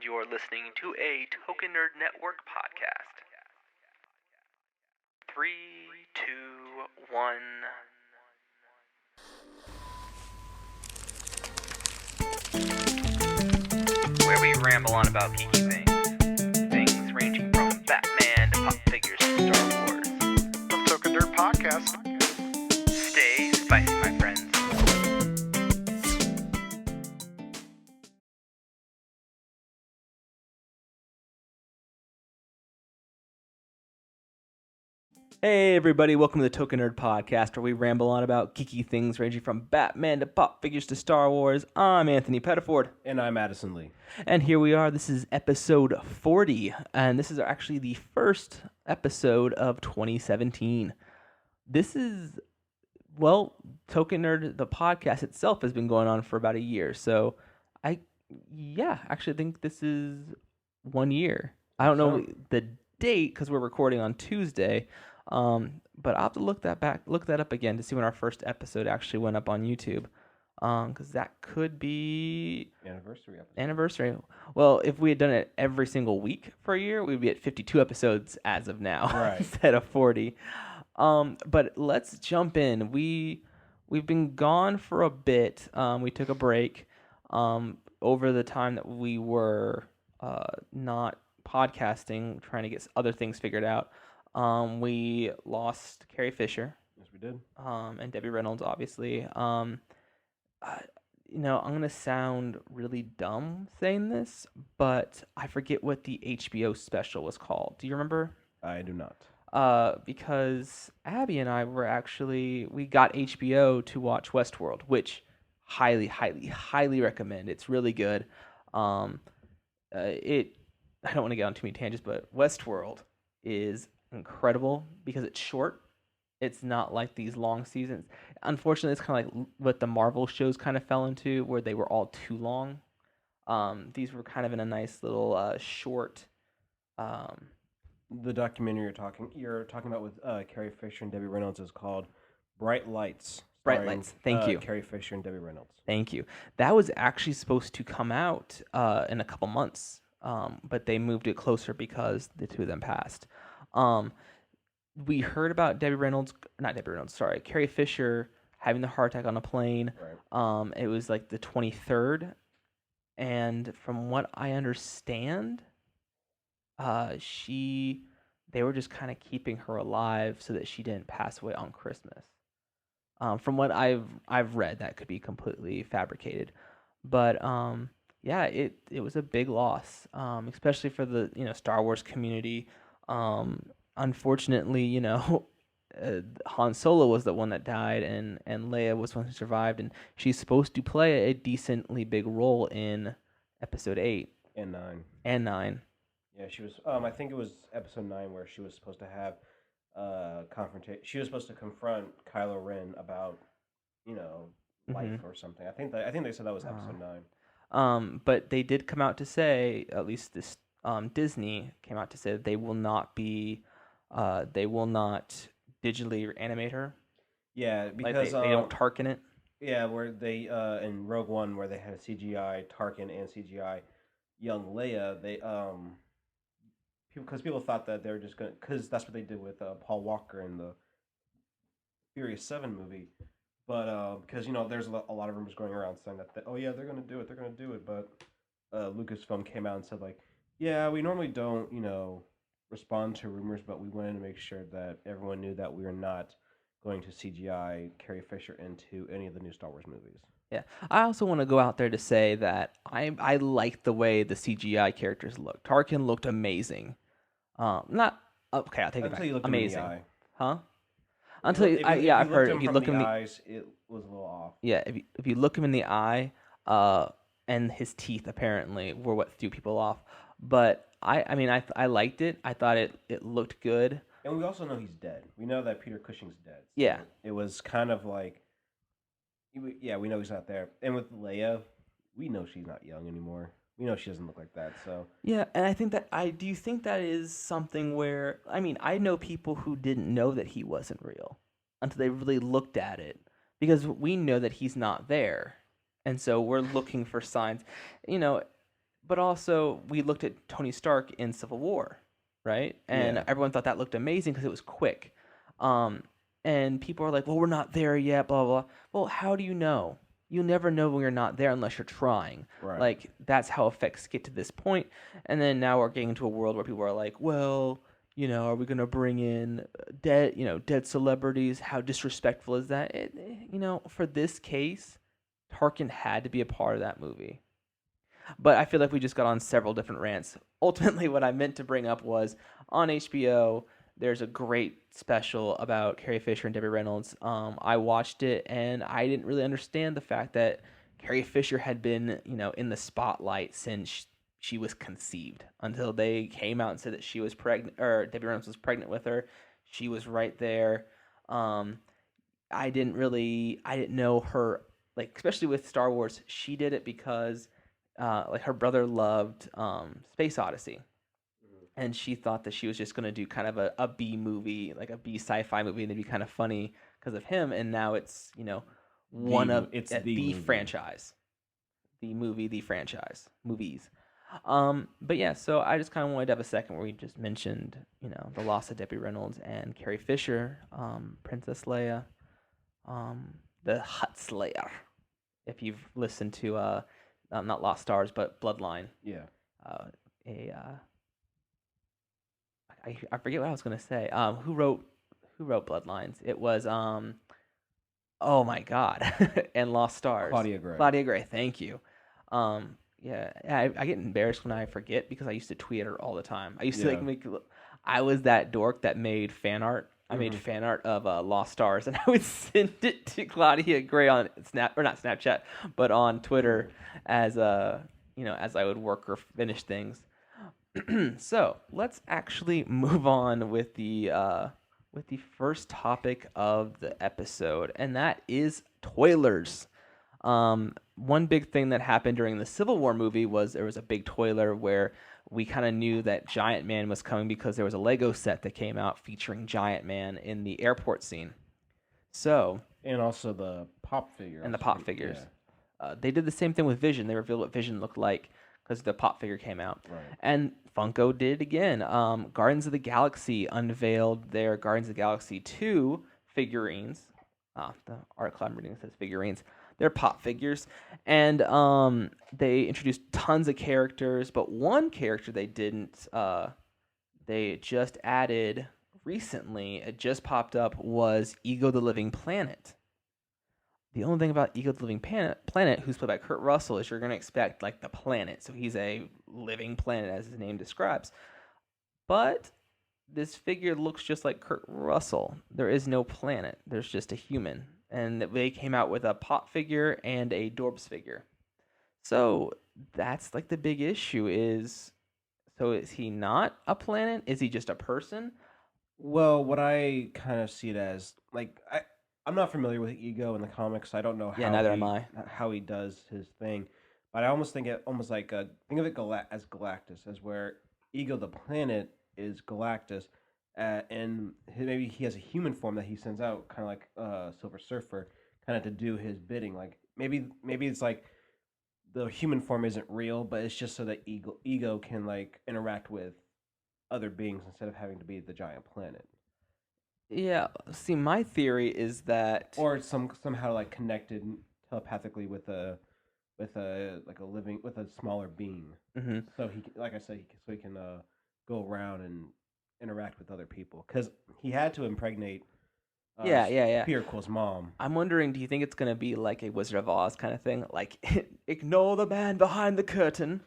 you're listening to a Token Nerd Network podcast. 3, 2, 1. Where we ramble on about geeky things. Things ranging from Batman to pop figures to Star Wars. From Token Nerd Podcast. Stay spicy, my friends. Hey everybody, welcome to the Token Nerd Podcast, where we ramble on about geeky things ranging from Batman to pop figures to Star Wars. I'm Anthony Pettiford. And I'm Addison Lee. And here we are, this is episode 40, and this is actually the first episode of 2017. This is, well, Token Nerd, the podcast itself has been going on for about a year, so I actually think this is 1 year. I don't know the date, because we're recording on Tuesday, but I'll have to look that up again to see when our first episode actually went up on YouTube, because that could be anniversary. Well, if we had done it every single week for a year, we'd be at 52 episodes as of now, right, instead of 40. But let's jump in. We've been gone for a bit. We took a break over the time that we were not podcasting, trying to get other things figured out. We lost Carrie Fisher. Yes, we did. And Debbie Reynolds, obviously. I'm going to sound really dumb saying this, but I forget what the HBO special was called. Do you remember? I do not. Because Abby and I we got HBO to watch Westworld, which highly, highly, highly recommend. It's really good. I don't want to get on too many tangents, but Westworld is incredible because it's short. It's not like these long seasons. Unfortunately, it's kind of like what the Marvel shows kind of fell into, where they were all too long. These were kind of in a nice little short. The documentary you're talking about with Carrie Fisher and Debbie Reynolds is called Bright Lights. Bright Lights. Thank you. Carrie Fisher and Debbie Reynolds. Thank you. That was actually supposed to come out in a couple months. But they moved it closer because the two of them passed. We heard about Carrie Fisher having the heart attack on a plane. Right. It was like the 23rd, and from what I understand, they were just kind of keeping her alive so that she didn't pass away on Christmas. From what I've read, that could be completely fabricated, but yeah, it was a big loss, especially for the Star Wars community. Unfortunately, Han Solo was the one that died, and Leia was the one who survived, and she's supposed to play a decently big role in Episode 8 and 9. Yeah, she was. I think it was Episode 9 where she was supposed to have confrontation. She was supposed to confront Kylo Ren about life or something. I think they said that was Episode 9. But they did come out to say, at least this Disney came out to say that they will not digitally animate her. Yeah, because they don't Tarkin it. Yeah, where they in Rogue One, where they had a CGI Tarkin and CGI young Leia, they because people thought that they were just gonna, because that's what they did with Paul Walker in the Furious 7 movie. But because there's a lot of rumors going around saying that oh yeah, they're gonna do it, but Lucasfilm came out and said like, yeah, we normally don't respond to rumors, but we wanted to make sure that everyone knew that we are not going to CGI Carrie Fisher into any of the new Star Wars movies. Yeah, I also want to go out there to say that I like the way the CGI characters look. Tarkin looked amazing. Not okay. I'll take it back. Until you looked amazing, him in the eye. Huh? I've heard if you look him in the eyes, it was a little off. Yeah, if you look him in the eye, and his teeth apparently were what threw people off. But I liked it. I thought it looked good. And we also know he's dead. We know that Peter Cushing's dead. So yeah. It was kind of like, yeah, we know he's not there. And with Leia, we know she's not young anymore. We know she doesn't look like that. So yeah, and I think that do you think that is something where I know people who didn't know that he wasn't real until they really looked at it, because we know that he's not there, and so we're looking for signs. but also we looked at Tony Stark in Civil War, right? And Yeah. everyone thought that looked amazing because it was quick. Um, and people are like, "Well, we're not there yet." Blah blah blah. Well, how do you know? You'll never know when you're not there unless you're trying. Right. Like that's how effects get to this point. And then now we're getting into a world where people are like, "Well, are we gonna bring in dead celebrities? How disrespectful is that?" For this case, Tarkin had to be a part of that movie. But I feel like we just got on several different rants. Ultimately, what I meant to bring up was on HBO, there's a great special about Carrie Fisher and Debbie Reynolds. I watched it and I didn't really understand the fact that Carrie Fisher had been, in the spotlight since she was conceived until they came out and said that she was pregnant or Debbie Reynolds was pregnant with her. She was right there. Um, I didn't know her, like, especially with Star Wars. She did it because like her brother loved Space Odyssey, and she thought that she was just gonna do kind of a B movie, like a B sci-fi movie, and it'd be kind of funny because of him. And now it's one of It's the the movie. franchise, the movie, the franchise movies. But yeah, so I just kind of wanted to have a second where we just mentioned the loss of Debbie Reynolds and Carrie Fisher, Princess Leia, the Hutt Slayer. If you've listened to not Lost Stars, but Bloodline. Yeah. Uh, a I forget what I was gonna say. Who wrote Bloodlines? It was oh my god, and Lost Stars. Claudia Gray. Claudia Gray. Thank you. Yeah, I get embarrassed when I forget because I used to tweet her all the time. I used to Yeah. I was that dork that made fan art. I made fan art of Lost Stars, and I would send it to Claudia Gray on not Snapchat, but on Twitter as as I would work or finish things. So let's actually move on with the first topic of the episode, and that is toilers. One big thing that happened during the Civil War movie was there was a big toiler where we kind of knew that Giant Man was coming because there was a Lego set that came out featuring Giant Man in the airport scene. So, And also the pop figure. and the pop figures. They did the same thing with Vision. They revealed what Vision looked like because the pop figure came out. Right. And Funko did it again. Guardians of the Galaxy unveiled their Guardians of the Galaxy 2 figurines. The article I'm reading says figurines. They're pop figures. And they introduced tons of characters, but one character they didn't. They just added recently, it just popped up, was Ego the Living Planet. The only thing about Ego the Living Planet, who's played by Kurt Russell, is you're going to expect, like, the planet. So he's a living planet, as his name describes. But this figure looks just like Kurt Russell. There is no planet. There's just a human. And they came out with a pop figure and a Dorbs figure. So that's, like, the big issue is... So is he not a planet? Is he just a person? Well, what I kind of see it as, like, I'm not familiar with Ego in the comics. I don't know how Neither am I. How he does his thing, but I almost think it almost like think of it as Galactus, as where Ego the planet is Galactus, and maybe he has a human form that he sends out, kind of like Silver Surfer, kind of to do his bidding. Like maybe it's like the human form isn't real, but it's just so that Ego can like interact with other beings instead of having to be the giant planet. Yeah. See, my theory is that... Or somehow like connected telepathically with a smaller being. Mm-hmm. So he, like I said, so he can go around and interact with other people because he had to impregnate. Yeah. Peter Quill's mom. I'm wondering, do you think it's going to be like a Wizard of Oz kind of thing? Like, ignore the man behind the curtain.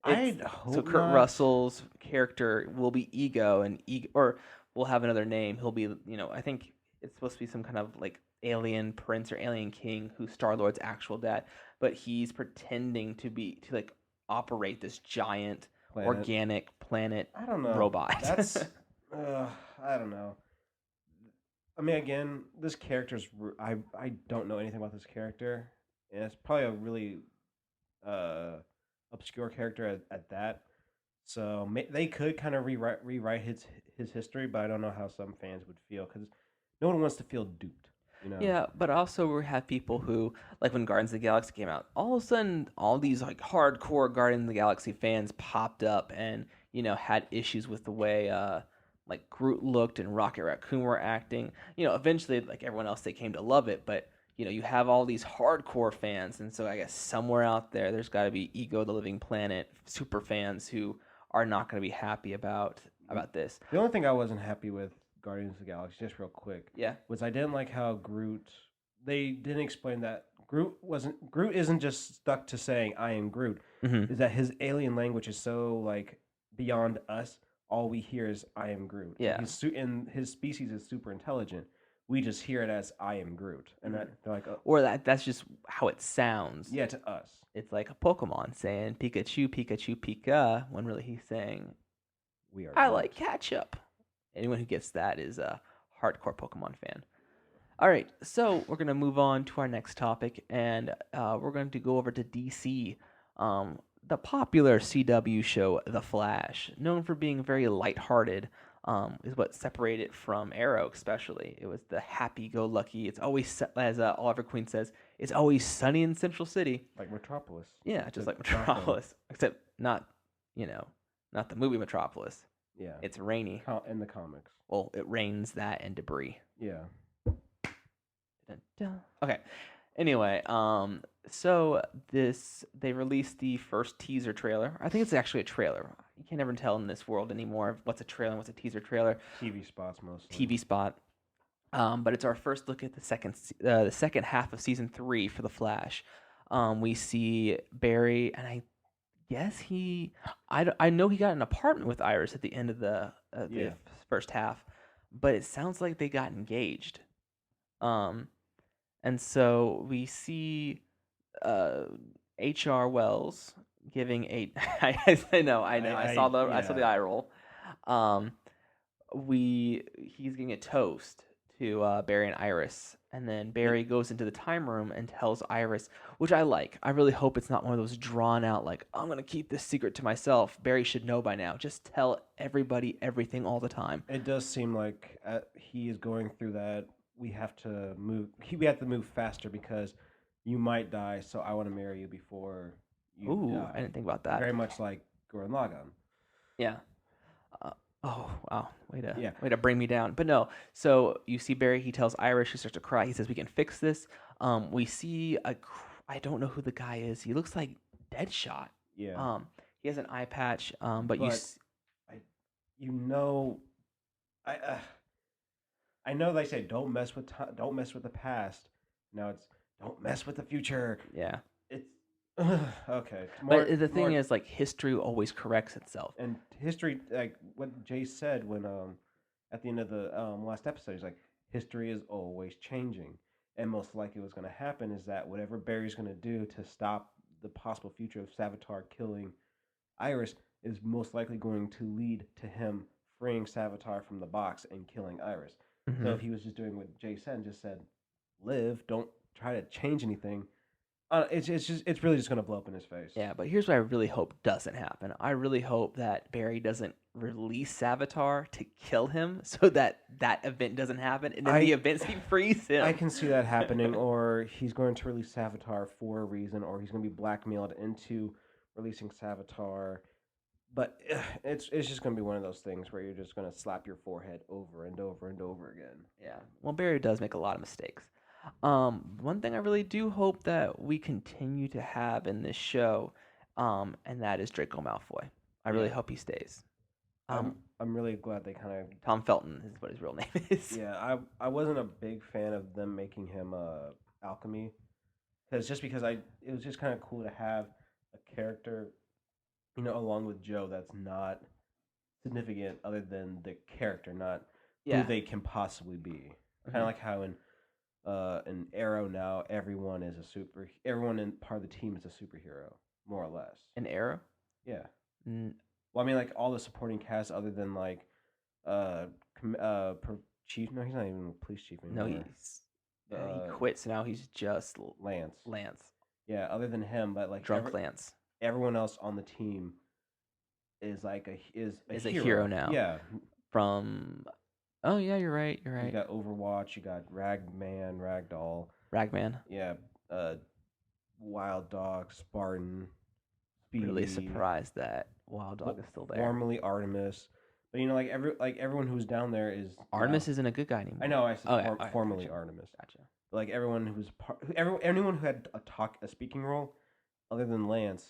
I hope so Kurt not. Russell's character will be Ego, or will have another name. He'll be, I think it's supposed to be some kind of like alien prince or alien king who's Star-Lord's actual dad, but he's pretending to like operate this giant organic planet I don't know. robot. That's I don't know. I mean, again, this character's I don't know anything about this character, and it's probably a really obscure character at that. So they could kind of rewrite his history, but I don't know how some fans would feel because no one wants to feel duped. You know. Yeah, but also we have people who, like when Guardians of the Galaxy came out, all of a sudden all these like hardcore Guardians of the Galaxy fans popped up and, had issues with the way like Groot looked and Rocket Raccoon were acting. Eventually like everyone else they came to love it, but you have all these hardcore fans, and so I guess somewhere out there's got to be Ego the Living Planet super fans who are not going to be happy about this. The only thing I wasn't happy with Guardians of the Galaxy, just real quick, Yeah. was I didn't like how Groot. They didn't explain that Groot isn't just stuck to saying I am Groot. Mhm. Is that his alien language is so like beyond us? All we hear is I am Groot. Yeah. And his species is super intelligent. We just hear it as I am Groot, and that they're like, oh, Or that's just how it sounds. yeah, to us. It's like a Pokemon saying Pikachu, Pikachu, Pika, when really he's saying, We are. I Groot. like ketchup. Anyone who gets that is a hardcore Pokemon fan. All right, so we're going to move on to our next topic, and we're going to go over to DC. The popular CW show, The Flash, known for being very lighthearted, is what separated it from Arrow, especially. It was the happy-go-lucky. It's always, as Oliver Queen says, it's always sunny in Central City. Like Metropolis. Yeah, just like Metropolis, except not the movie Metropolis. Yeah. It's rainy. In the comics. Well, it rains that and debris. Yeah. Dun-dun. Okay. Anyway, so they released the first teaser trailer. I think it's actually a trailer. You can't ever tell in this world anymore what's a trailer and what's a teaser trailer. TV spots mostly. TV spot. But it's our first look at the second half of season 3 for the Flash. We see Barry, and I guess I know he got an apartment with Iris at the end of the Yeah. first half, but it sounds like they got engaged. And so we see H.R. Wells giving a I know I saw the eye roll. He's giving a toast to Barry and Iris, and then Barry goes into the time room and tells Iris, which I like. I really hope it's not one of those drawn out like I'm gonna keep this secret to myself. Barry should know by now. Just tell everybody everything all the time. It does seem like he is going through that. We have to move. We have to move faster because you might die. So I want to marry you before you die. I didn't think about that. Very much like Gurren Lagann. Yeah. Oh wow, way to bring me down. But no, so you see Barry. He tells Iris. She starts to cry. He says, "We can fix this." We see I don't know who the guy is. He looks like Deadshot. Yeah. He has an eye patch. But I know they say don't mess with the past. Now it's don't mess with the future. Yeah. It's okay. But the thing is, like, history always corrects itself. And history, like what Jay said when at the end of the last episode, he's like, history is always changing, and most likely what's going to happen is that whatever Barry's going to do to stop the possible future of Savitar killing Iris is most likely going to lead to him freeing Savitar from the box and killing Iris. Mm-hmm. So if he was just doing what Jay said, just said, live, don't try to change anything. It's really just gonna blow up in his face. Yeah, but here's what I really hope doesn't happen. I really hope that Barry doesn't release Savitar to kill him, so that event doesn't happen, and in the events he frees him. I can see that happening, or he's going to release Savitar for a reason, or he's going to be blackmailed into releasing Savitar. But it's just going to be one of those things where you're just going to slap your forehead over and over and over again. Yeah. Well, Barry does make a lot of mistakes. One thing I really do hope that we continue to have in this show, and that is Draco Malfoy. I really hope he stays. I'm really glad they kind of... Tom Felton is what his real name is. Yeah, I wasn't a big fan of them making him alchemy, because it was just kind of cool to have a character, along with Joe, that's not significant other than the character, not who they can possibly be. Mm-hmm. Kind of like how in Arrow now, everyone in part of the team is a superhero, more or less. An Arrow? Yeah. Well, I mean, like all the supporting cast, other than like chief. No, he's not even police chief anymore. No, he quits now. He's just Lance. Yeah, other than him, but like drunk Lance. Everyone else on the team is like a hero now. Yeah. From Oh yeah, you're right. You're You right. got Overwatch, you got Ragman, Ragdoll, Ragman. yeah, uh, Wild Dog, Spartan, Really Speedy, surprised that Wild Dog is still there. formerly Artemis. But everyone who's down there is now. Artemis isn't a good guy I anymore. know I said Oh yeah. Okay, formerly gotcha. Artemis. Gotcha. But like everyone who's anyone who had a speaking role other than Lance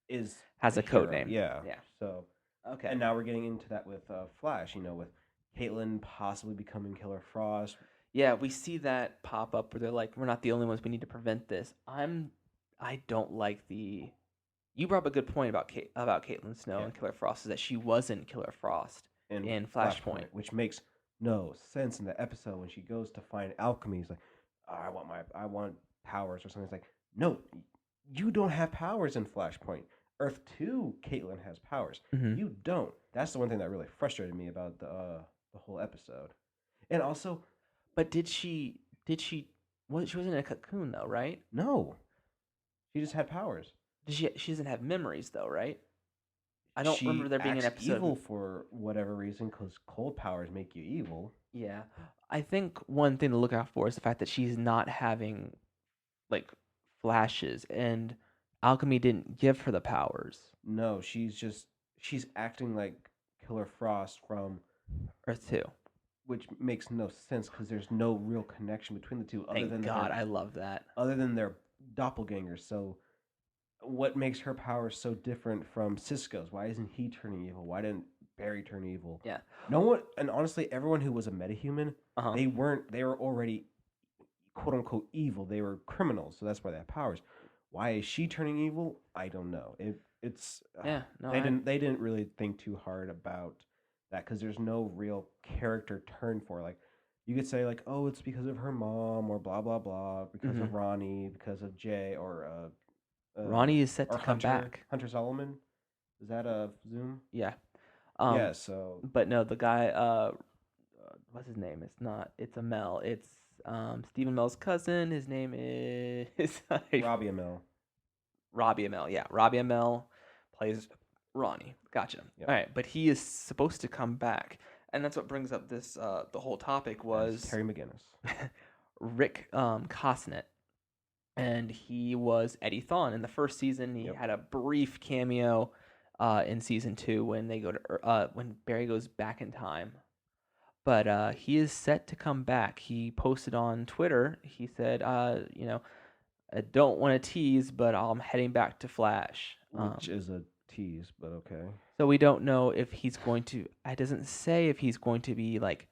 is Has a a code hero. name. Yeah. Yeah. So Okay. and now we're getting into that with Flash. With Caitlyn possibly becoming Killer Frost. Yeah, we see that pop up where they're like, "We're not the only ones. We need to prevent this." I don't like the. You brought up a good point about Caitlin Snow Yeah. and Killer Frost is that she wasn't Killer Frost And in Flashpoint. which makes no sense in the episode when she goes to find alchemy. He's like, oh, I want powers or something. It's like, no, you don't have powers in Flashpoint. Earth 2, Caitlyn has powers. Mm-hmm. You don't. That's the one thing that really frustrated me about the whole episode. And also, But did she? Did she? Well, she wasn't in a cocoon though, right? no, she just had powers. Did she? She doesn't have memories though, right? I don't remember She there being an acts episode. evil for whatever reason because cold powers make you evil. Yeah, I think one thing to look out for is the fact that she's not having like flashes, and alchemy didn't give her the powers. No, she's acting like Killer Frost from Earth 2. which makes no sense because there's no real connection between the two Thank God, I love that. other than their doppelgangers. So what makes her power so different from Cisco's? Why isn't he turning evil? Why didn't Barry turn evil? Yeah. No one, and honestly, everyone who was a metahuman, Uh-huh. they weren't. They were already quote unquote evil. They were criminals, so that's why they have powers. Why is she turning evil? I don't know. It's Yeah, no, they didn't really think too hard about that because there's no real character turn for it. Like you could say like, oh, it's because of her mom or blah blah blah, because of Ronnie, because of Jay or Ronnie is set or to come back. Hunter Solomon. Is that a Zoom? Yeah. Yeah. So But no, the guy, what's his name? It's not. It's Amell. It's Stephen Amell's cousin. His name is Robbie Amell. Robbie Amell. Yeah, Robbie Amell plays Ronnie. Gotcha. Yep. All right, but he is supposed to come back, and that's what brings up this. The whole topic was Terry McGinnis. Rick Cosnett, and he was Eddie Thawne in the first season. He Yep. had a brief cameo in season 2 when they go to when Barry goes back in time. But he is set to come back. He posted on Twitter. He said, I don't want to tease, but I'm heading back to Flash. Which is a tease, but okay. So we don't know if he's going to. It doesn't say if he's going to be like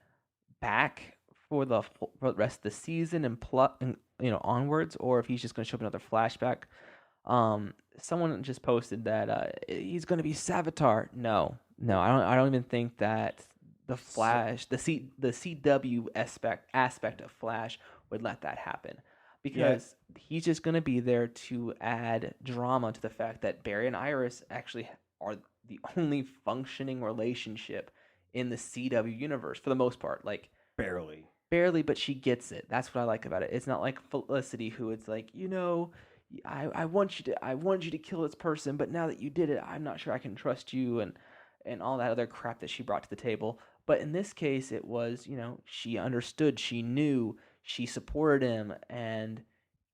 back for the rest of the season and onwards, or if he's just going to show up another flashback. Someone just posted that he's going to be Savitar. No, I don't even think that the Flash, the CW aspect of Flash would let that happen, because he's just going to be there to add drama to the fact that Barry and Iris actually are the only functioning relationship in the CW universe for the most part. Like barely, but she gets it. That's what I like about it. It's not like Felicity, who it's like, I want you to kill this person, but now that you did it, I'm not sure I can trust you, and all that other crap that she brought to the table. But in this case, it was, she understood, she knew, she supported him, and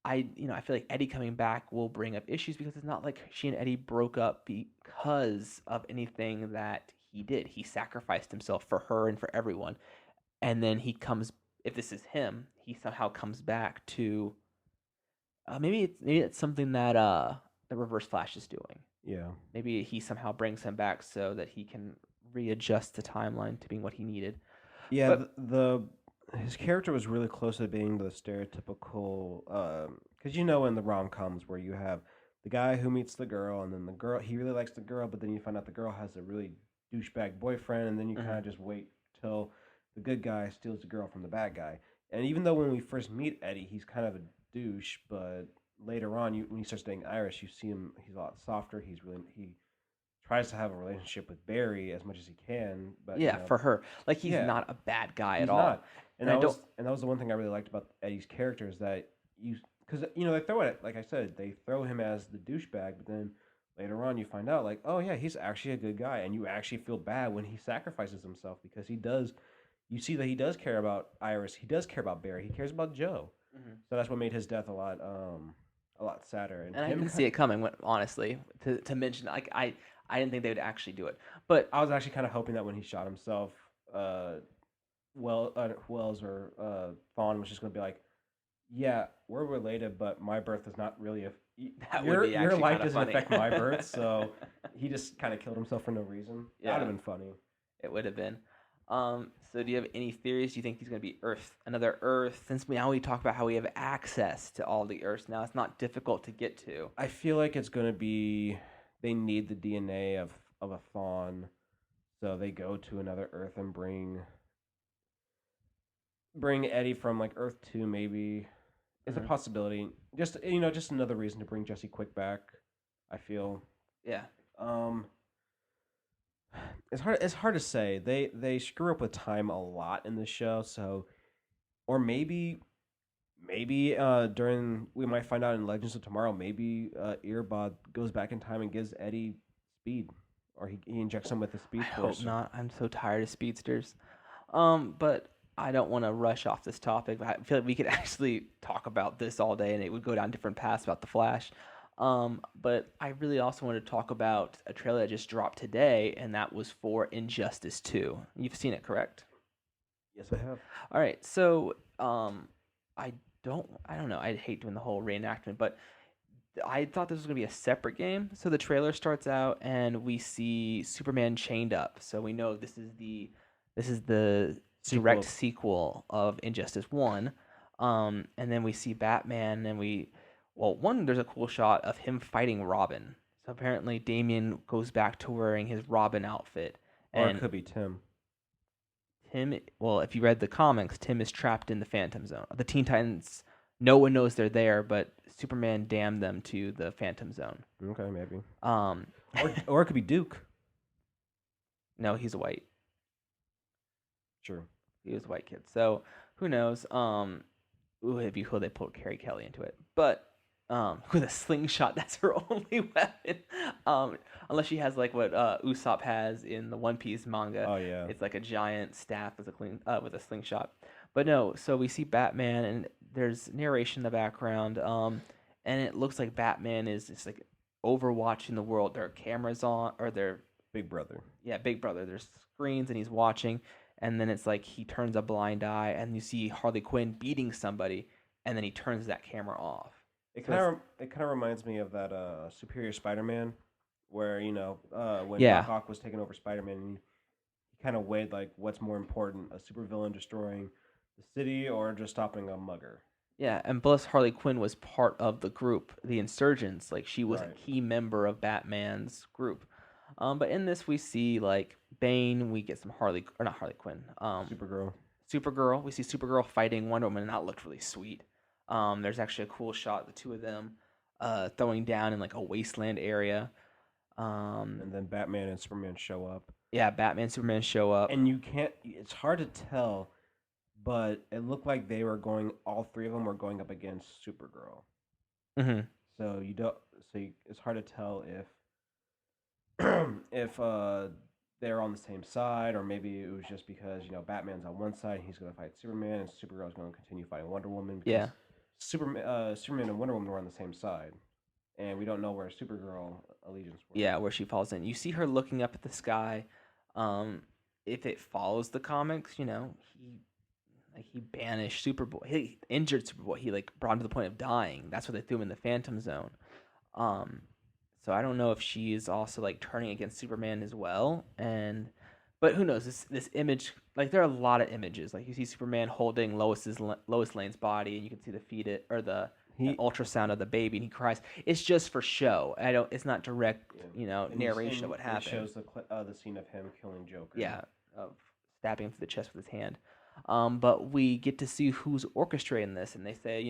I feel like Eddie coming back will bring up issues, because it's not like she and Eddie broke up because of anything that he did. He sacrificed himself for her and for everyone, and then he comes. If this is him, he somehow comes back to. Maybe it's something that the Reverse Flash is doing. Yeah. Maybe he somehow brings him back so that he can readjust the timeline to being what he needed. Yeah, but his character was really close to being the stereotypical, because in the rom-coms where you have the guy who meets the girl, and then the girl, he really likes the girl, but then you find out the girl has a really douchebag boyfriend, and then you kind of just wait till the good guy steals the girl from the bad guy. And even though when we first meet Eddie, he's kind of a douche, but later on, when he starts dating Iris, you see him, he's a lot softer. He tries to have a relationship with Barry as much as he can, but for her, like, he's not a bad guy at all. Not. And that was the one thing I really liked about Eddie's character, is that because they throw it, like I said, they throw him as the douchebag, but then later on you find out like, oh yeah, he's actually a good guy, and you actually feel bad when he sacrifices himself, because he does you see that he does care about Iris. He does care about Barry. He cares about Joe. So that's what made his death a lot sadder. And I didn't see it coming, honestly. To mention, like I didn't think they would actually do it, but I was actually kind of hoping that when he shot himself, Wells or Thawne was just going to be like, yeah, we're related, but my birth is not really that would be your actually life kinda doesn't funny. affect my birth, so he just kind of killed himself for no reason. Yeah. That would have been funny. It would have been. So do you have any theories? Do you think he's going to be another Earth? Since now we talk about how we have access to all the Earths now, it's not difficult to get to. I feel like it's going to be they need the DNA of a Thawne, so they go to another Earth and bring Eddie from like Earth 2 maybe. It's a possibility. Just just another reason to bring Jesse Quick back, I feel. Yeah. It's hard to say. They screw up with time a lot in this show, so or maybe during we might find out in Legends of Tomorrow, maybe Earbod goes back in time and gives Eddie speed, or he injects him with the speed I force. hope not. I'm so tired of speedsters. But I don't want to rush off this topic. I feel like we could actually talk about this all day, and it would go down different paths about the Flash. But I really also want to talk about a trailer that just dropped today, and that was for Injustice 2. You've seen it, correct? Yes, I have. All right. So, I don't know. I hate doing the whole reenactment, but I thought this was going to be a separate game. So the trailer starts out, and we see Superman chained up. So we know this is the direct sequel of Injustice 1. And then we see Batman, and there's a cool shot of him fighting Robin. So apparently Damian goes back to wearing his Robin outfit. Or And it could be Tim. if you read the comics, Tim is trapped in the Phantom Zone. The Teen Titans, no one knows they're there, but Superman damned them to the Phantom Zone. Okay, maybe. Um, Or it could be Duke. no, he's a white. Sure. He was a white kid. So who knows? It'd be cool they pulled Carrie Kelly into it, but with a slingshot, that's her only weapon. Unless she has like what Usopp has in the One Piece manga. Oh yeah. It's like a giant staff with a slingshot. But no, so we see Batman, and there's narration in the background. And it looks like Batman is just like overwatching the world. There are cameras on, or they're Big Brother. Yeah, Big Brother. There's screens, and he's watching. And then it's like he turns a blind eye, and you see Harley Quinn beating somebody, and then he turns that camera off. It kind of reminds me of that Superior Spider-Man, where when Yeah. Doc Ock was taking over Spider-Man, he kind of weighed like what's more important, a supervillain destroying the city or just stopping a mugger. Yeah, and plus Harley Quinn was part of the group, the Insurgents. Like she was Right. a key member of Batman's group. But in this we see like Bane. We get some not Harley Quinn. Supergirl. Supergirl. We see Supergirl fighting Wonder Woman, and that looked really sweet. There's actually a cool shot of the two of them throwing down in like a wasteland area. And then Batman and Superman show up. Yeah, Batman and Superman show up. And it's hard to tell, but it looked like all three of them were going up against Supergirl. Mm-hmm. So it's hard to tell if they're on the same side, or maybe it was just because Batman's on one side and he's going to fight Superman, and Supergirl's going to continue fighting Wonder Woman. Because Yeah. Superman and Wonder Woman were on the same side, and we don't know where Supergirl allegiance was. Yeah, where she falls in. You see her looking up at the sky. If it follows the comics, he banished Superboy. He injured Superboy. He like brought him to the point of dying. That's why they threw him in the Phantom Zone. So I don't know if she is also like turning against Superman as well. But who knows? This image, like there are a lot of images. Like you see Superman holding Lois Lane's body, and you can see the ultrasound of the baby, and he cries. It's just for show. It's not direct, narration of what happened. It shows the scene of him killing Joker. Yeah, of stabbing him through the chest with his hand. But we get to see who's orchestrating this, and they say,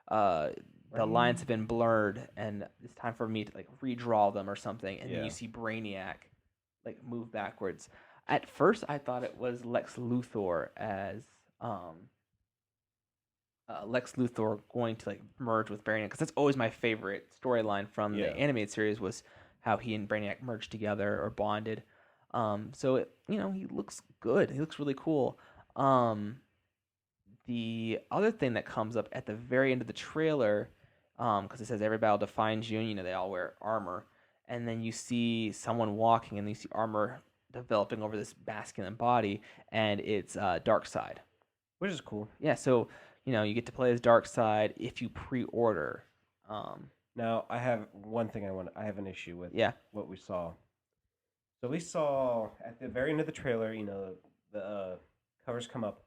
the lines have been blurred, and it's time for me to like redraw them or something. And then you see Brainiac like move backwards. At first, I thought it was Lex Luthor as Lex Luthor going to like merge with Brainiac, because that's always my favorite storyline from the animated series, was how he and Brainiac merged together or bonded. So he looks good. He looks really cool. The other thing that comes up at the very end of the trailer, because it says every battle defines you, and they all wear armor, and then you see someone walking, and you see armor developing over this masculine body, and it's Darkseid. Which is cool. Yeah, so you get to play as Darkseid if you pre-order. Now I have one thing I have an issue with. Yeah. What we saw. So we saw at the very end of the trailer, the covers come up.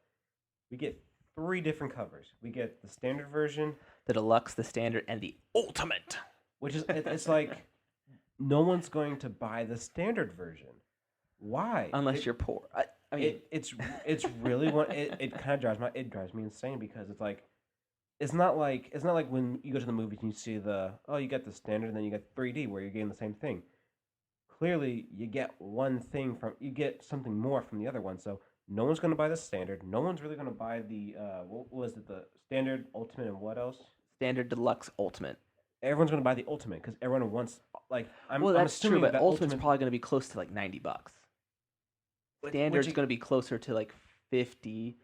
We get 3 different covers. We get the standard version, The deluxe, the standard, and the ultimate. which is it's like no one's going to buy the standard version. Why? Unless you're poor. I mean, it's really it kind of drives me insane because it's not like when you go to the movies and you see you get the standard and then you get 3D where you're getting the same thing. Clearly, you get you get something more from the other one. So no one's going to buy the standard. No one's really going to buy the what was it, the standard, ultimate, and what else? standard, deluxe, ultimate. Everyone's going to buy the ultimate because everyone wants I'm That's true, assuming but that ultimate's probably going to be close to like $90. Standard's going to be closer to like 50.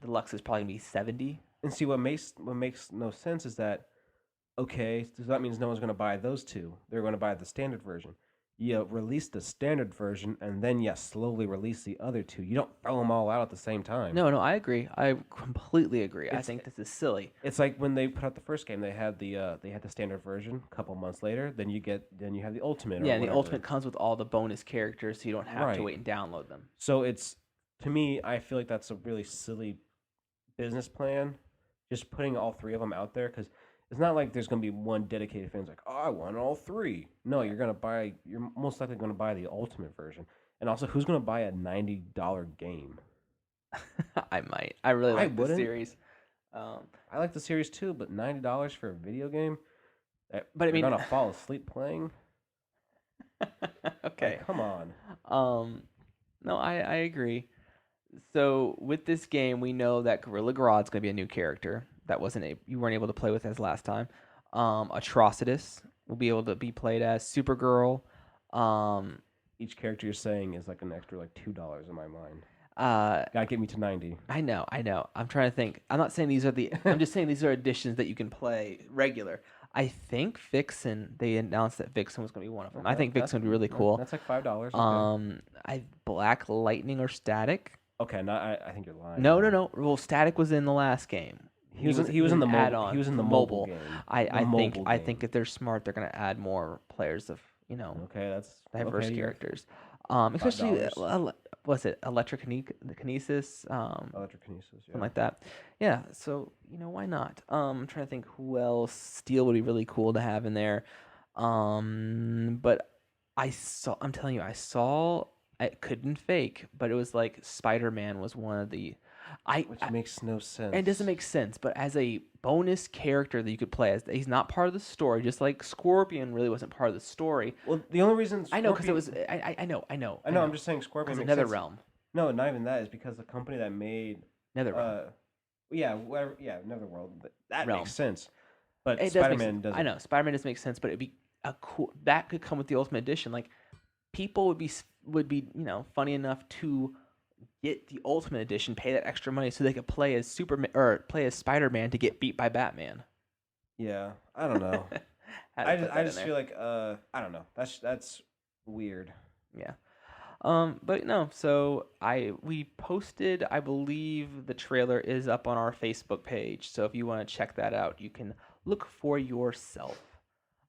Deluxe is probably going to be 70. And see what makes no sense is that okay, so that means no one's going to buy those two. They're going to buy the standard version. You release the standard version and then you slowly release the other two. You don't throw them all out at the same time. No, I agree. I completely agree. I think this is silly. It's like when they put out the first game, they had the standard version. A couple months later, then you have the ultimate. Yeah, and the ultimate comes with all the bonus characters, so you don't have to wait and download them. So to me, I feel like that's a really silly business plan. Just putting all 3 of them out there because it's not like there's going to be one dedicated fan like, oh, I want all 3. No, you're most likely going to buy the ultimate version. And also, who's going to buy a $90 game? I might. I really like the series. I like the series too, but $90 for a video game? But I mean, you're going to fall asleep playing? Okay. Like, come on. No, I agree. So with this game, we know that Gorilla Grodd's going to be a new character that you weren't able to play with as last time. Atrocitus will be able to be played as Supergirl. Each character you're saying is like an extra $2 in my mind. Gotta get me to 90. I know. I'm trying to think. I'm not saying these are I'm just saying these are additions that you can play regular. I think Vixen. They announced that Vixen was going to be one of them. Okay, I think Vixen would be really cool. That's like $5. Okay. Black Lightning or Static. Okay, I think you're lying. No. Well, Static was in the last game. He was in the add-on. He was in the mobile game. I think if they're smart, they're going to add more players of Okay, that's diverse characters. Especially was it electrokinesis? Electrokinesis, yeah. Something like that. Yeah. So why not? I'm trying to think who else. Steel would be really cool to have in there. But I'm telling you, I saw. It couldn't fake, but it was like Spider-Man was one of the. Which makes no sense. It doesn't make sense, but as a bonus character that you could play as, he's not part of the story. Just like Scorpion really wasn't part of the story. Well, the only reason I know because it was. I know. I'm just saying Scorpion makes Nether sense. Realm. No, not even that. Is because the company that made Nether Realm. Netherworld. That Realm. makes sense. But Spider-Man doesn't. I know Spider-Man doesn't make sense, but it'd be a cool. That could come with the Ultimate Edition. Like people would be funny enough to get the Ultimate Edition, pay that extra money so they could play as Superman or play as Spider-Man to get beat by Batman. Yeah, I don't know. I just feel like I don't know. That's weird. Yeah. But no, so we posted, I believe the trailer is up on our Facebook page. So if you want to check that out, you can look for yourself.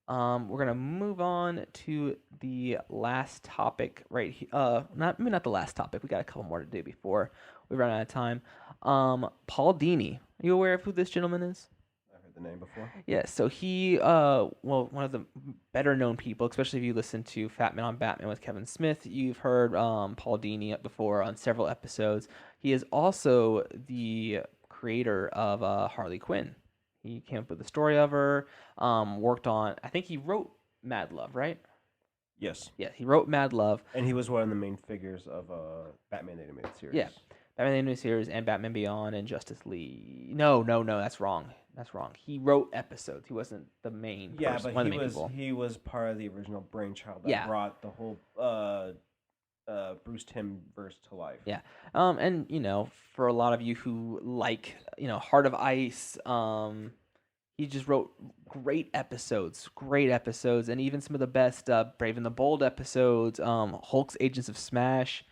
We're gonna move on to the last topic right here. Not the last topic. We got a couple more to do before we run out of time. Paul Dini. Are you aware of who this gentleman is? I've heard the name before. Yeah. So he, one of the better known people, especially if you listen to Fat Man on Batman with Kevin Smith. You've heard Paul Dini before on several episodes. He is also the creator of Harley Quinn. He came up with the story of her, worked on, I think he wrote Mad Love, right? Yes. Yeah, he wrote Mad Love. And he was one of the main figures of Batman animated series. Yeah, Batman animated series and Batman Beyond and Justice League. No, that's wrong. He wrote episodes. He wasn't the main person, but he was part of the original brainchild that brought the whole Bruce Timm verse to life. Yeah. And for a lot of you who like, Heart of Ice, he just wrote great episodes, and even some of the best Brave and the Bold episodes, Hulk's Agents of Smash,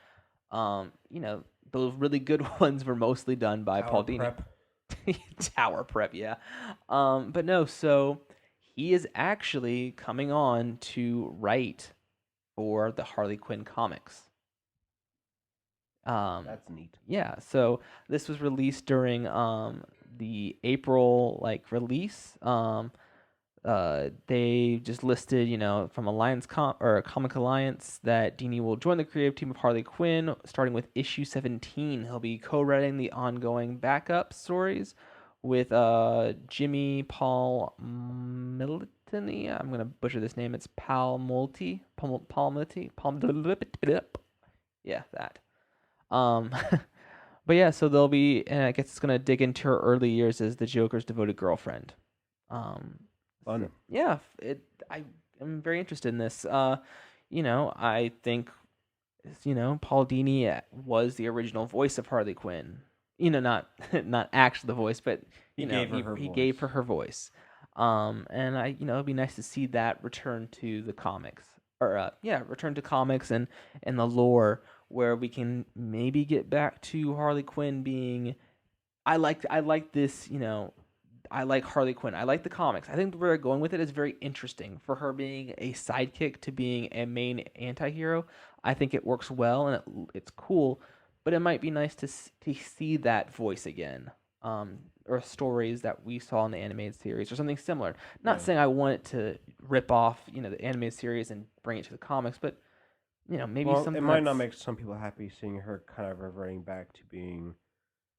those really good ones were mostly done by Tower Paul Dini. Prep. Tower Prep, yeah. But no, so he is actually coming on to write for the Harley Quinn comics. That's neat. Yeah, so this was released during the April release. They just listed, from Comic Alliance, that Dini will join the creative team of Harley Quinn starting with issue 17. He'll be co-writing the ongoing backup stories with Jimmy Paul Militany. I'm gonna butcher this name. It's Palmolti. Yeah, that. Um, but yeah, so they'll be, and I guess it's gonna dig into her early years as the Joker's devoted girlfriend. Fun. Yeah, I am very interested in this. I think, Paul Dini was the original voice of Harley Quinn. Not actually the voice, but He gave her her he voice. gave her voice. And it'd be nice to see that return to the comics, or return to comics and the lore, where we can maybe get back to Harley Quinn being. I like this. I like Harley Quinn. I like the comics. I think where they're going with it is very interesting. For her being a sidekick to being a main anti-hero, I think it works well, and it's cool. But it might be nice to see that voice again, or stories that we saw in the animated series, or something similar. Not saying I want it to rip off, the animated series and bring it to the comics, but maybe something. It might not make some people happy seeing her kind of reverting back to being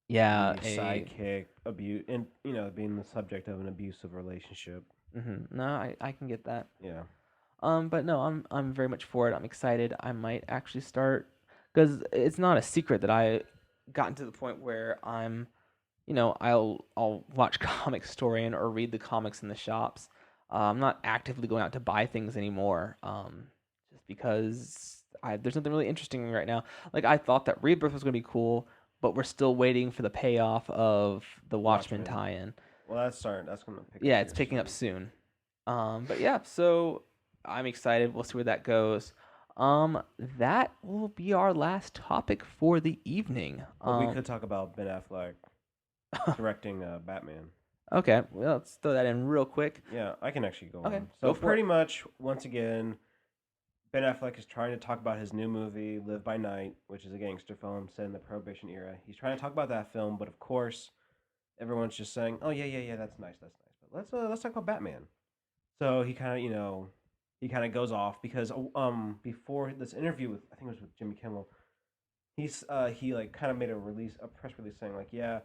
the sidekick, abuse, and being the subject of an abusive relationship. No, I can get that. Yeah. But no, I'm very much for it. I'm excited. I might actually start, because it's not a secret that I gotten to the point where I'm, I'll watch Comic Historian or read the comics in the shops. I'm not actively going out to buy things anymore. Just because there's nothing really interesting right now. Like, I thought that Rebirth was going to be cool, but we're still waiting for the payoff of the Watchmen tie-in. Well, that's going to pick up. Yeah, it's picking up soon. But yeah, so I'm excited. We'll see where that goes. That will be our last topic for the evening. Well, we could talk about Ben Affleck directing Batman. Okay, well, let's throw that in real quick. Yeah, I can actually go Okay, on. go So for pretty it. much, once again, Ben Affleck is trying to talk about his new movie, Live by Night, which is a gangster film set in the Prohibition era. He's trying to talk about that film, but of course, everyone's just saying, "Oh yeah, that's nice. But let's talk about Batman." So he kind of goes off because before this interview with, I think it was with Jimmy Kimmel, he like kind of made a press release saying like, yeah,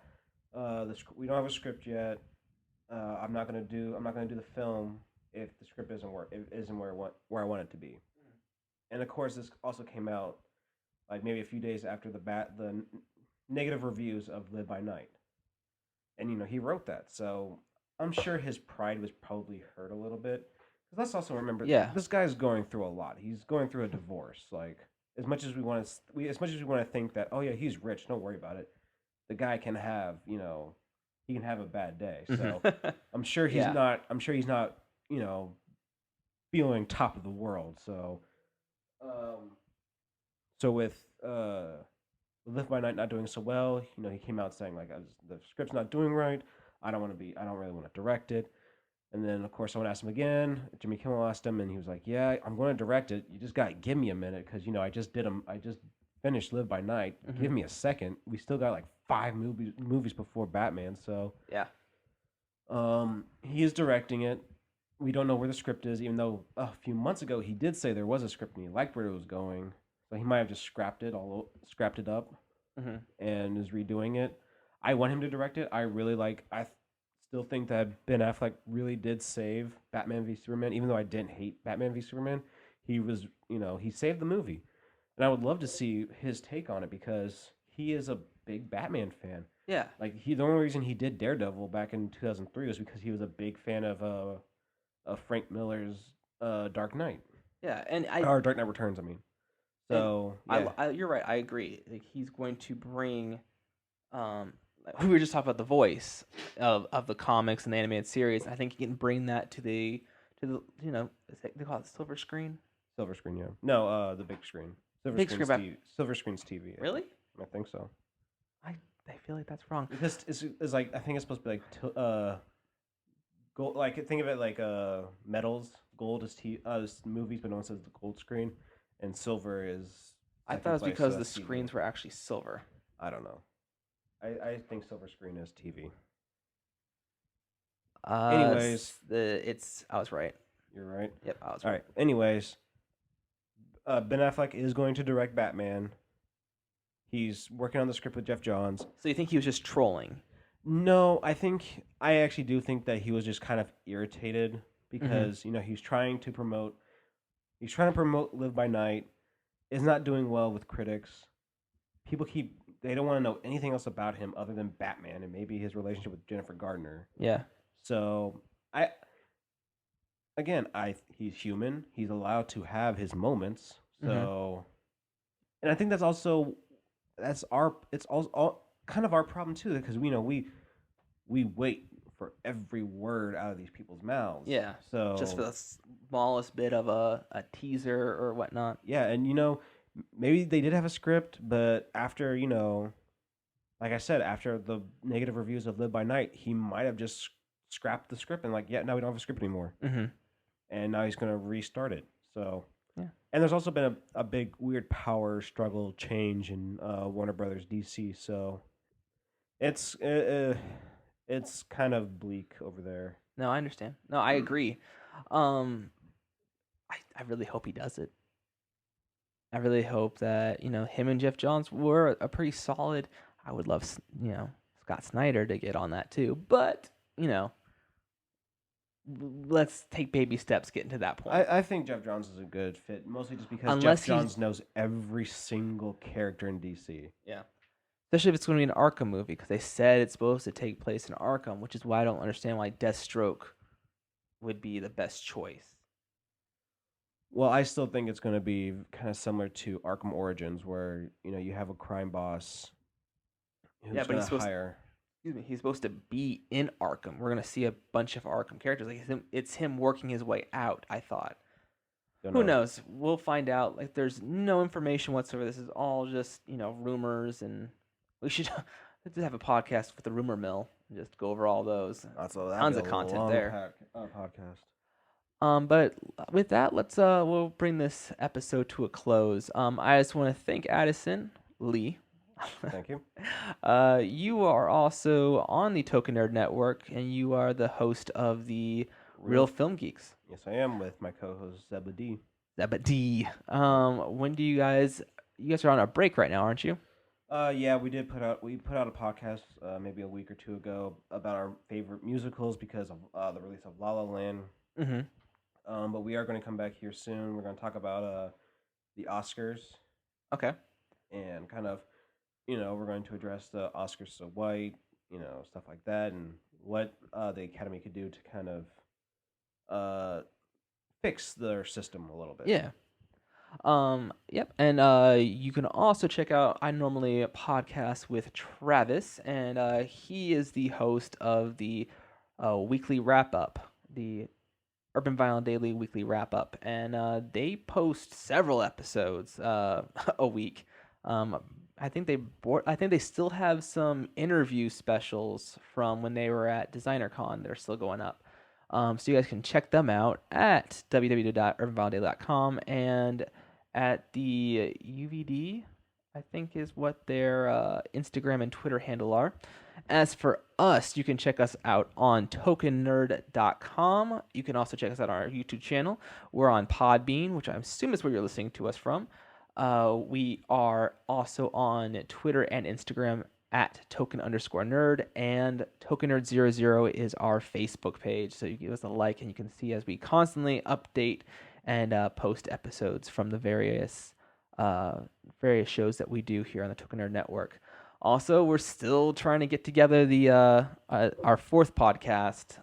we don't have a script yet. I'm not gonna do the film if the script isn't where I want it to be. And of course, this also came out like maybe a few days after the negative reviews of Live by Night, and he wrote that, so I'm sure his pride was probably hurt a little bit. Because let's also remember, this guy's going through a lot. He's going through a divorce. Like, as much as we want to think that, oh yeah, he's rich, don't worry about it. The guy can have he can have a bad day. So I'm sure he's not. I'm sure he's not feeling top of the world. So with Live by Night not doing so well, he came out saying like, the script's not doing right. I don't really want to direct it. And then of course someone asked him again. Jimmy Kimmel asked him, and he was like, "Yeah, I'm going to direct it. You just got to give me a minute, because I just finished Live by Night. Mm-hmm. Give me a second. We still got like 5 movies before Batman." So yeah, he is directing it. We don't know where the script is, even though a few months ago he did say there was a script and he liked where it was going. So he might have just scrapped it up, and is redoing it. I want him to direct it. I still think that Ben Affleck really did save Batman v Superman, even though I didn't hate Batman v Superman. He was, he saved the movie. And I would love to see his take on it, because he is a big Batman fan. Yeah. Like, the only reason he did Daredevil back in 2003 was because he was a big fan of Frank Miller's Dark Knight. Yeah, and or Dark Knight Returns, I mean. So yeah. You're right. I agree. Like, he's going to bring, we were just talking about the voice of the comics and the animated series. I think he can bring that to the they call it silver screen. Silver screen, yeah. No, the big screen. Big screen, but Silver screen's TV. really? I think so. I feel like that's wrong. Because it's like I think it's supposed to be like gold. Like think of it like metals. Gold is movies, but no one says the gold screen, and silver is. I thought it was because the screens were actually silver. I don't know. I think silver screen is TV. Anyways, I was right. You're right. Yep, I was All right. right. Anyways, Ben Affleck is going to direct Batman. He's working on the script with Jeff Johns. So you think he was just trolling? No, I actually do think that he was just kind of irritated because he's trying to promote Live by Night. Is not doing well with critics. They don't want to know anything else about him other than Batman and maybe his relationship with Jennifer Gardner. Yeah. So he's human. He's allowed to have his moments. So, and I think that's all kind of our problem too, because we wait for every word out of these people's mouths. Yeah. So just for the smallest bit of a teaser or whatnot. Yeah, and maybe they did have a script, but after like I said, after the negative reviews of Live by Night, he might have just scrapped the script and now we don't have a script anymore. And now he's gonna restart it. So yeah. And there's also been a big weird power struggle change in Warner Brothers DC. So it's kind of bleak over there. No, I understand. No, I agree. I really hope he does it. I really hope that him and Jeff Johns were a pretty solid. I would love Scott Snyder to get on that too, but let's take baby steps getting to that point. I think Jeff Johns is a good fit, mostly just because Jeff Johns knows every single character in DC. Yeah. Especially if it's going to be an Arkham movie, because they said it's supposed to take place in Arkham, which is why I don't understand why Deathstroke would be the best choice. Well, I still think it's going to be kind of similar to Arkham Origins, where you have a crime boss who's going to hire. He's supposed to be in Arkham. We're going to see a bunch of Arkham characters. Like it's him working his way out, I thought. Who knows? We'll find out. Like, there's no information whatsoever. This is all just, rumors, and we should just have a podcast with the rumor mill and just go over all those. Tons of content there. Podcast. But with that, we'll bring this episode to a close. I just want to thank Addison Lee. Thank you. You are also on the Token Nerd Network, and you are the host of the Real Film Geeks. Yes, I am, with my co-host Zeba D. When do you guys are on a break right now, aren't you? Yeah, we put out a podcast maybe a week or two ago about our favorite musicals because of the release of La La Land. But we are going to come back here soon. We're going to talk about the Oscars. Okay. And kind of, we're going to address the Oscars so white, stuff like that, and what the Academy could do to kind of fix their system a little bit. Yeah. Yep. And you can also check out, I normally podcast with Travis, and he is the host of the weekly wrap-up, the Urban Vinyl Daily weekly wrap-up, and they post several episodes a week. I think they still have some interview specials from when they were at DesignerCon. They're still going up. So you guys can check them out at www.urbanvinyldaily.com, and at the UVD, I think is what their Instagram and Twitter handle are. As for us, you can check us out on tokennerd.com. You can also check us out on our YouTube channel. We're on Podbean, which I assume is where you're listening to us from. We are also on Twitter and Instagram at token_nerd, and tokennerd00 is our Facebook page. So you give us a like, and you can see as we constantly update and post episodes from the various shows that we do here on the Token Nerd Network. Also, we're still trying to get together the our fourth podcast,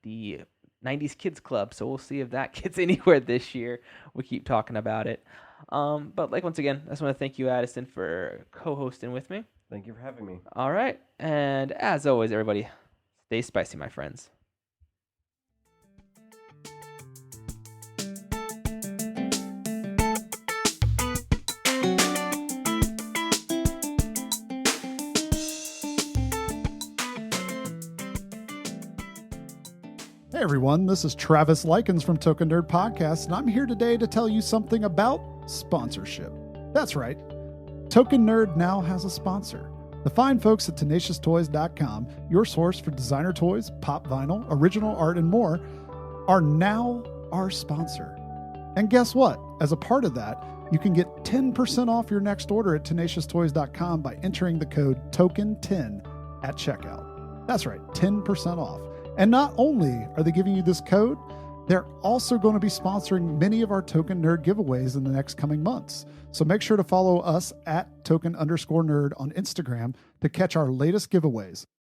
the 90s Kids Club. So we'll see if that gets anywhere this year. We keep talking about it. But like once again, I just want to thank you, Addison, for co-hosting with me. Thank you for having me. All right, and as always, everybody, stay spicy, my friends. Hey everyone, this is Travis Likens from Token Nerd Podcast, and I'm here today to tell you something about sponsorship. That's right, Token Nerd now has a sponsor. The fine folks at TenaciousToys.com, your source for designer toys, pop vinyl, original art, and more, are now our sponsor. And guess what? As a part of that, you can get 10% off your next order at TenaciousToys.com by entering the code TOKEN10 at checkout. That's right, 10% off. And not only are they giving you this code, they're also going to be sponsoring many of our Token Nerd giveaways in the next coming months. So make sure to follow us at token_nerd on Instagram to catch our latest giveaways.